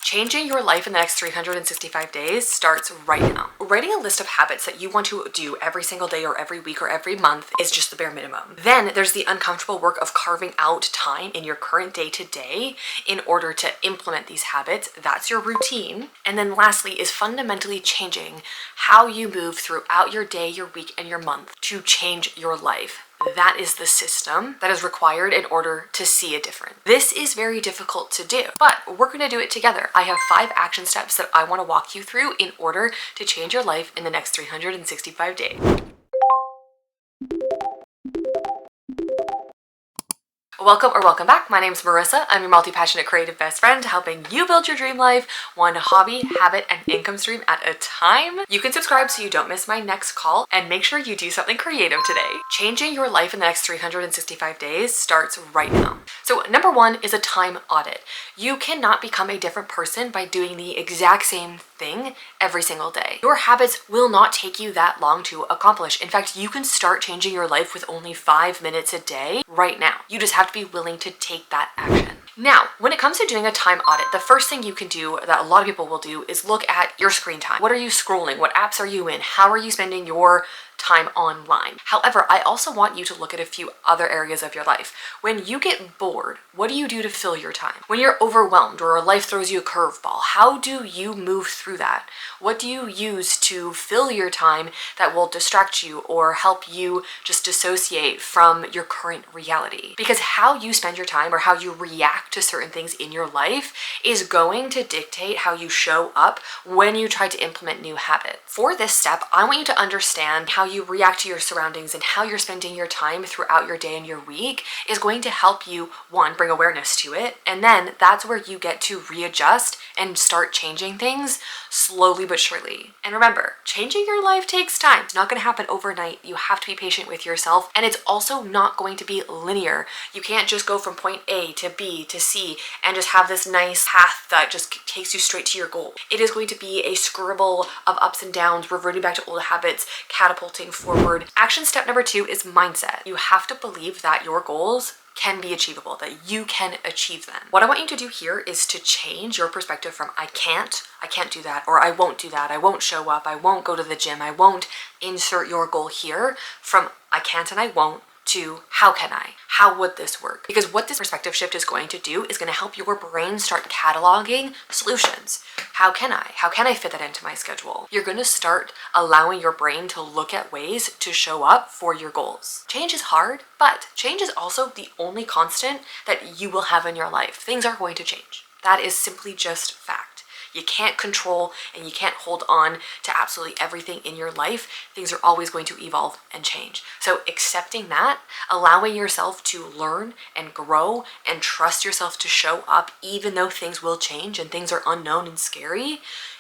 Changing your life in the next 365 days starts right now. Writing a list of habits that you want to do every single day or every week or every month is just the bare minimum. Then there's the uncomfortable work of carving out time in your current day-to-day in order to implement these habits. That's your routine. And then lastly is fundamentally changing how you move throughout your day, your week, and your month to change your life. That is the system that is required in order to see a difference. This is very difficult to do, but we're going to do it together. I have 5 action steps that I want to walk you through in order to change your life in the next 365 days. Welcome or welcome back. My name is Marissa. I'm your multi-passionate creative best friend, helping you build your dream life one hobby, habit, and income stream at a time. You can subscribe so you don't miss my next call, and make sure you do something creative today. Changing your life in the next 365 days starts right now. So number 1 is a time audit. You cannot become a different person by doing the exact same thing every single day. Your habits will not take you that long to accomplish. In fact, you can start changing your life with only 5 minutes a day right now. You just have to be willing to take that action. Now, when it comes to doing a time audit, the first thing you can do that a lot of people will do is look at your screen time. What are you scrolling? What apps are you in? How are you spending your time online? However, I also want you to look at a few other areas of your life. When you get bored, what do you do to fill your time? When you're overwhelmed or life throws you a curveball, how do you move through that? What do you use to fill your time that will distract you or help you just dissociate from your current reality? Because how you spend your time or how you react to certain things in your life is going to dictate how you show up when you try to implement new habits. For this step, I want you to understand how you react to your surroundings and how you're spending your time throughout your day and your week is going to help you, 1, bring awareness to it, and then that's where you get to readjust and start changing things slowly but surely. And remember, changing your life takes time. It's not going to happen overnight. You have to be patient with yourself, and it's also not going to be linear. You can't just go from point A to B to C and just have this nice path that just takes you straight to your goal. It is going to be a scribble of ups and downs, reverting back to old habits, catapulting forward. Action step number 2 is mindset. You have to believe that your goals can be achievable, that you can achieve them. What I want you to do here is to change your perspective from I can't do that, or I won't do that, I won't show up, I won't go to the gym, I won't insert your goal here, from I can't and I won't to how can I? How would this work? Because what this perspective shift is going to do is going to help your brain start cataloging solutions. How can I? How can I fit that into my schedule? You're going to start allowing your brain to look at ways to show up for your goals. Change is hard, but change is also the only constant that you will have in your life. Things are going to change. That is simply just fact. You can't control and you can't hold on to absolutely everything in your life. Things are always going to evolve and change. So accepting that, allowing yourself to learn and grow and trust yourself to show up even though things will change and things are unknown and scary,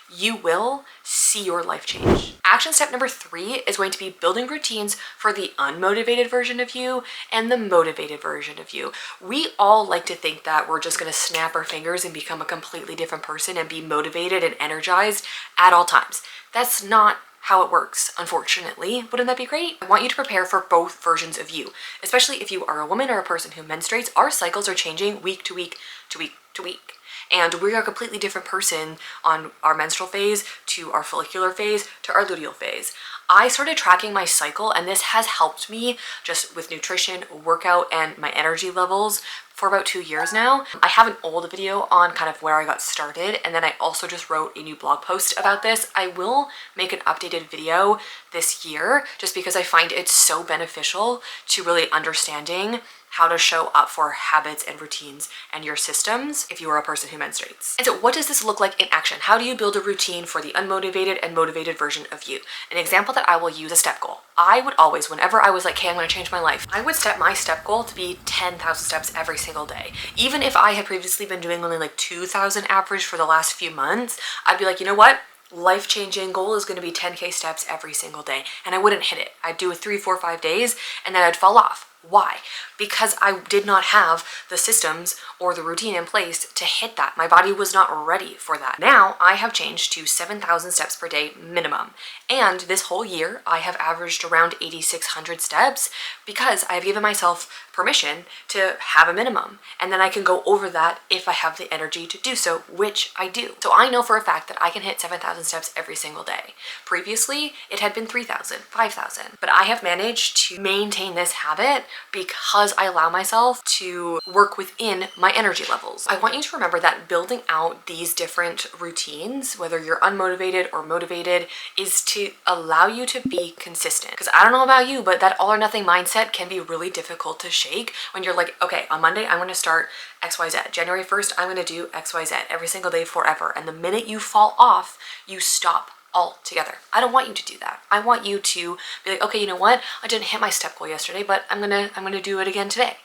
you will see your life change. Action step number 3 is going to be building routines for the unmotivated version of you and the motivated version of you. We all like to think that we're just going to snap our fingers and become a completely different person and be motivated and energized at all times. That's not how it works, unfortunately. Wouldn't that be great? I want you to prepare for both versions of you, especially if you are a woman or a person who menstruates. Our cycles are changing week to week to week to week. And we are a completely different person on our menstrual phase to our follicular phase to our luteal phase. I started tracking my cycle, and this has helped me just with nutrition, workout, and my energy levels for about 2 years now. I have an old video on kind of where I got started, and then I also just wrote a new blog post about this. I will make an updated video this year just because I find it so beneficial to really understanding how to show up for habits and routines and your systems if you are a person who menstruates. And so what does this look like in action? How do you build a routine for the unmotivated and motivated version of you? An example that I will use, a step goal. I would always, whenever I was like, okay, I'm gonna change my life, I would set my step goal to be 10,000 steps every single day. Even if I had previously been doing only like 2,000 average for the last few months, I'd be like, you know what? Life-changing goal is going to be 10K steps every single day, and I wouldn't hit it. I'd do it 3, 4, 5 days and then I'd fall off. Why? Because I did not have the systems or the routine in place to hit that. My body was not ready for that. Now I have changed to 7,000 steps per day minimum. And this whole year I have averaged around 8,600 steps because I've given myself permission to have a minimum. And then I can go over that if I have the energy to do so, which I do. So I know for a fact that I can hit 7,000 steps every single day. Previously, it had been 3,000, 5,000. But I have managed to maintain this habit because I allow myself to work within my energy levels. I want you to remember that building out these different routines, whether you're unmotivated or motivated, is to allow you to be consistent. Because I don't know about you, but that all or nothing mindset can be really difficult to shake when you're like, okay, on Monday, I'm going to start XYZ. January 1st, I'm going to do XYZ every single day forever. And the minute you fall off, you stop altogether. I don't want you to do that. I want you to be like, okay, you know what? I didn't hit my step goal yesterday, but I'm gonna do it again today.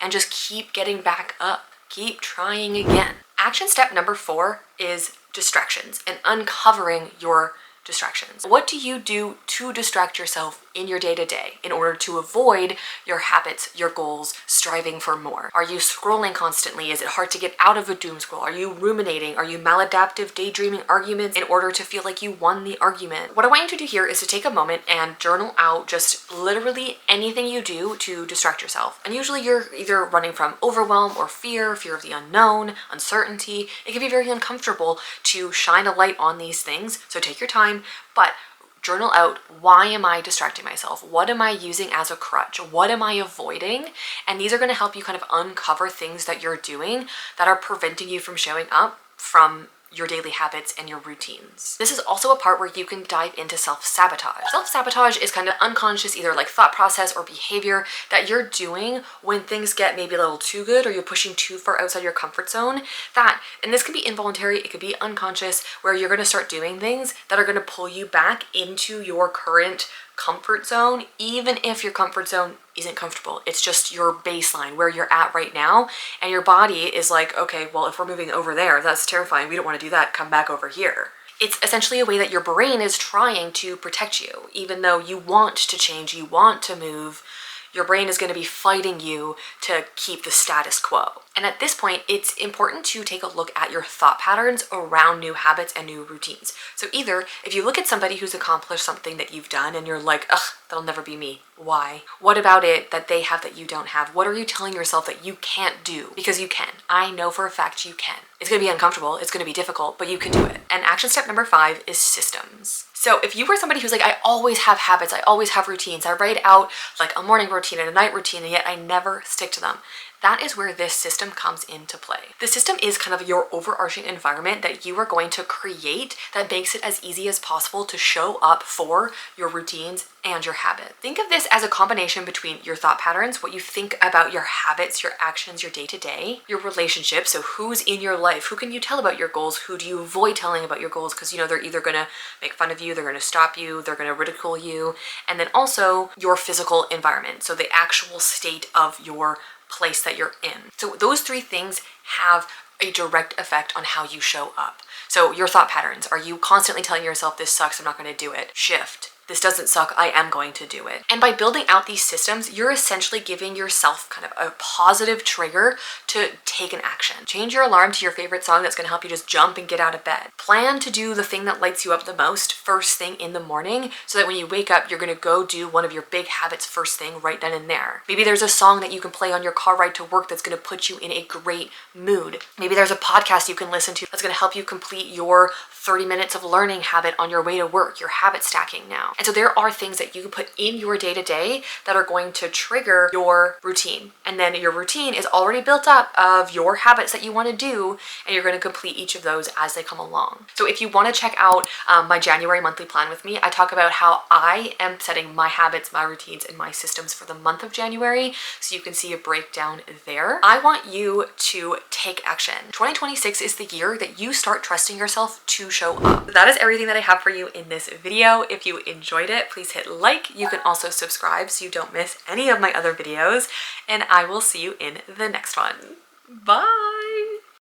And just keep getting back up. Keep trying again. Action step number 4 is distractions and uncovering your distractions. What do you do to distract yourself in your day-to-day in order to avoid your habits, your goals, striving for more? Are you scrolling constantly? Is it hard to get out of a doom scroll? Are you ruminating? Are you maladaptive daydreaming arguments in order to feel like you won the argument? What I want you to do here is to take a moment and journal out just literally anything you do to distract yourself. And usually you're either running from overwhelm or fear of the unknown, uncertainty. It can be very uncomfortable to shine a light on these things. So take your time, but journal out, why am I distracting myself? What am I using as a crutch? What am I avoiding? And these are going to help you kind of uncover things that you're doing that are preventing you from showing up from your daily habits and your routines. This is also a part where you can dive into self-sabotage. Self-sabotage is kind of unconscious, either like thought process or behavior that you're doing when things get maybe a little too good or you're pushing too far outside your comfort zone. And this can be involuntary, it could be unconscious, where you're going to start doing things that are going to pull you back into your current comfort zone, even if your comfort zone isn't comfortable. It's just your baseline where you're at right now, and your body is like, okay, well, if we're moving over there, that's terrifying, we don't want to do that, come back over here. It's essentially a way that your brain is trying to protect you. Even though you want to change, you want to move, your brain is going to be fighting you to keep the status quo. And at this point, it's important to take a look at your thought patterns around new habits and new routines. So either if you look at somebody who's accomplished something that you've done and you're like, ugh, that'll never be me. Why? What about it that they have that you don't have? What are you telling yourself that you can't do? Because you can. I know for a fact you can. It's going to be uncomfortable. It's going to be difficult, but you can do it. And action step number 5 is systems. So if you were somebody who's like, I always have habits, I always have routines, I write out like a morning routine and a night routine, and yet I never stick to them, that is where this system comes into play. The system is kind of your overarching environment that you are going to create that makes it as easy as possible to show up for your routines and your habits. Think of this as a combination between your thought patterns, what you think about your habits, your actions, your day-to-day, your relationships, so who's in your life, who can you tell about your goals, who do you avoid telling about your goals because you know they're either going to make fun of you, they're going to stop you, they're going to ridicule you, and then also your physical environment, so the actual state of your place that you're in. So those 3 things have a direct effect on how you show up. So your thought patterns, are you constantly telling yourself this sucks, I'm not going to do it? Shift. This doesn't suck, I am going to do it. And by building out these systems, you're essentially giving yourself kind of a positive trigger to take an action. Change your alarm to your favorite song that's gonna help you just jump and get out of bed. Plan to do the thing that lights you up the most first thing in the morning, so that when you wake up, you're gonna go do one of your big habits first thing right then and there. Maybe there's a song that you can play on your car ride to work that's gonna put you in a great mood. Maybe there's a podcast you can listen to that's gonna help you complete your 30 minutes of learning habit on your way to work, your habit stacking now. And so there are things that you can put in your day-to-day that are going to trigger your routine. And then your routine is already built up of your habits that you want to do, and you're going to complete each of those as they come along. So if you want to check out my January monthly plan with me, I talk about how I am setting my habits, my routines, and my systems for the month of January, so you can see a breakdown there. I want you to take action. 2026 is the year that you start trusting yourself to show up. That is everything that I have for you in this video. If you enjoyed it, please hit like. You can also subscribe so you don't miss any of my other videos, and I will see you in the next one. Bye!